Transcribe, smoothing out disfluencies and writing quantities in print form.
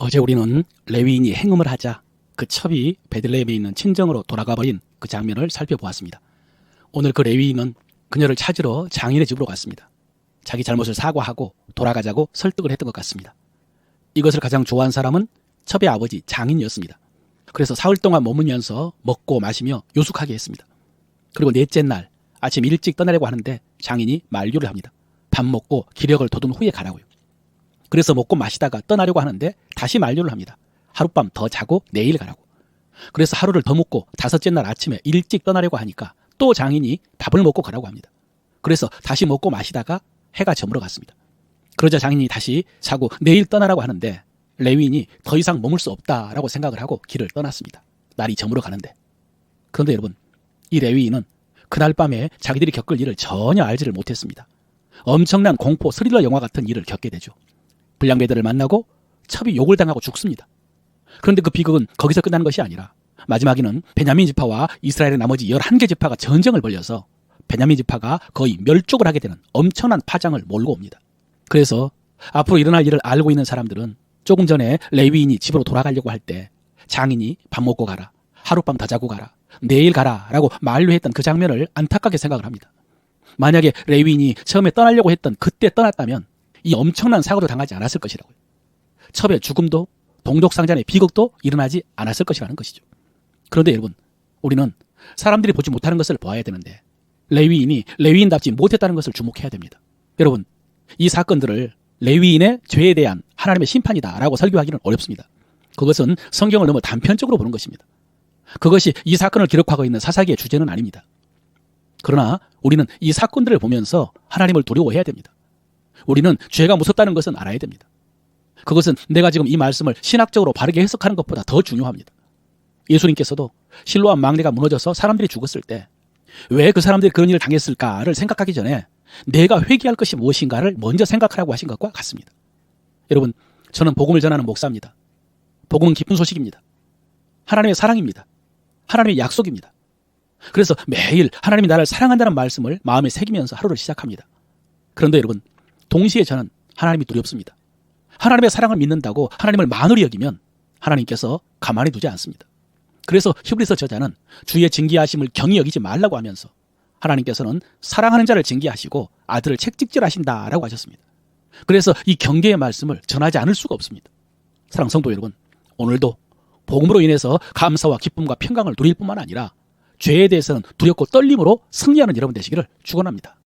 어제 우리는 레위인이 행음을 하자 그 첩이 베들레헴에 있는 친정으로 돌아가 버린 그 장면을 살펴보았습니다. 오늘 그 레위인은 그녀를 찾으러 장인의 집으로 갔습니다. 자기 잘못을 사과하고 돌아가자고 설득을 했던 것 같습니다. 이것을 가장 좋아한 사람은 첩의 아버지 장인이었습니다. 그래서 사흘 동안 머물면서 먹고 마시며 요숙하게 했습니다. 그리고 넷째 날 아침 일찍 떠나려고 하는데 장인이 만류를 합니다. 밥 먹고 기력을 돋운 후에 가라고요. 그래서 먹고 마시다가 떠나려고 하는데 다시 만류를 합니다. 하룻밤 더 자고 내일 가라고. 그래서 하루를 더 묵고 다섯째 날 아침에 일찍 떠나려고 하니까 또 장인이 밥을 먹고 가라고 합니다. 그래서 다시 먹고 마시다가 해가 저물어 갔습니다. 그러자 장인이 다시 자고 내일 떠나라고 하는데 레위인이 더 이상 머물 수 없다라고 생각을 하고 길을 떠났습니다. 날이 저물어 가는데. 그런데 여러분, 이 레위인은 그날 밤에 자기들이 겪을 일을 전혀 알지를 못했습니다. 엄청난 공포 스릴러 영화 같은 일을 겪게 되죠. 불량배들을 만나고 첩이 욕을 당하고 죽습니다. 그런데 그 비극은 거기서 끝나는 것이 아니라 마지막에는 베냐민 지파와 이스라엘의 나머지 11개 지파가 전쟁을 벌여서 베냐민 지파가 거의 멸족을 하게 되는 엄청난 파장을 몰고 옵니다. 그래서 앞으로 일어날 일을 알고 있는 사람들은 조금 전에 레위인이 집으로 돌아가려고 할 때 장인이 밥 먹고 가라, 하룻밤 더 자고 가라, 내일 가라 라고 만류했던 그 장면을 안타깝게 생각을 합니다. 만약에 레위인이 처음에 떠나려고 했던 그때 떠났다면 이 엄청난 사고를 당하지 않았을 것이라고요. 첩의 죽음도 동족상잔의 비극도 일어나지 않았을 것이라는 것이죠. 그런데 여러분, 우리는 사람들이 보지 못하는 것을 보아야 되는데 레위인이 레위인답지 못했다는 것을 주목해야 됩니다. 여러분, 이 사건들을 레위인의 죄에 대한 하나님의 심판이다라고 설교하기는 어렵습니다. 그것은 성경을 너무 단편적으로 보는 것입니다. 그것이 이 사건을 기록하고 있는 사사기의 주제는 아닙니다. 그러나 우리는 이 사건들을 보면서 하나님을 두려워해야 됩니다. 우리는 죄가 무섭다는 것은 알아야 됩니다. 그것은 내가 지금 이 말씀을 신학적으로 바르게 해석하는 것보다 더 중요합니다. 예수님께서도 실로암 망대가 무너져서 사람들이 죽었을 때 왜 그 사람들이 그런 일을 당했을까를 생각하기 전에 내가 회개할 것이 무엇인가를 먼저 생각하라고 하신 것과 같습니다. 여러분, 저는 복음을 전하는 목사입니다. 복음은 기쁜 소식입니다. 하나님의 사랑입니다. 하나님의 약속입니다. 그래서 매일 하나님이 나를 사랑한다는 말씀을 마음에 새기면서 하루를 시작합니다. 그런데 여러분, 동시에 저는 하나님이 두렵습니다. 하나님의 사랑을 믿는다고 하나님을 만으로 여기면 하나님께서 가만히 두지 않습니다. 그래서 히브리서 저자는 주의 징계하심을 경히 여기지 말라고 하면서 하나님께서는 사랑하는 자를 징계하시고 아들을 책찍질하신다라고 하셨습니다. 그래서 이 경계의 말씀을 전하지 않을 수가 없습니다. 사랑 성도 여러분, 오늘도 복음으로 인해서 감사와 기쁨과 평강을 누릴 뿐만 아니라 죄에 대해서는 두렵고 떨림으로 승리하는 여러분 되시기를 축원합니다.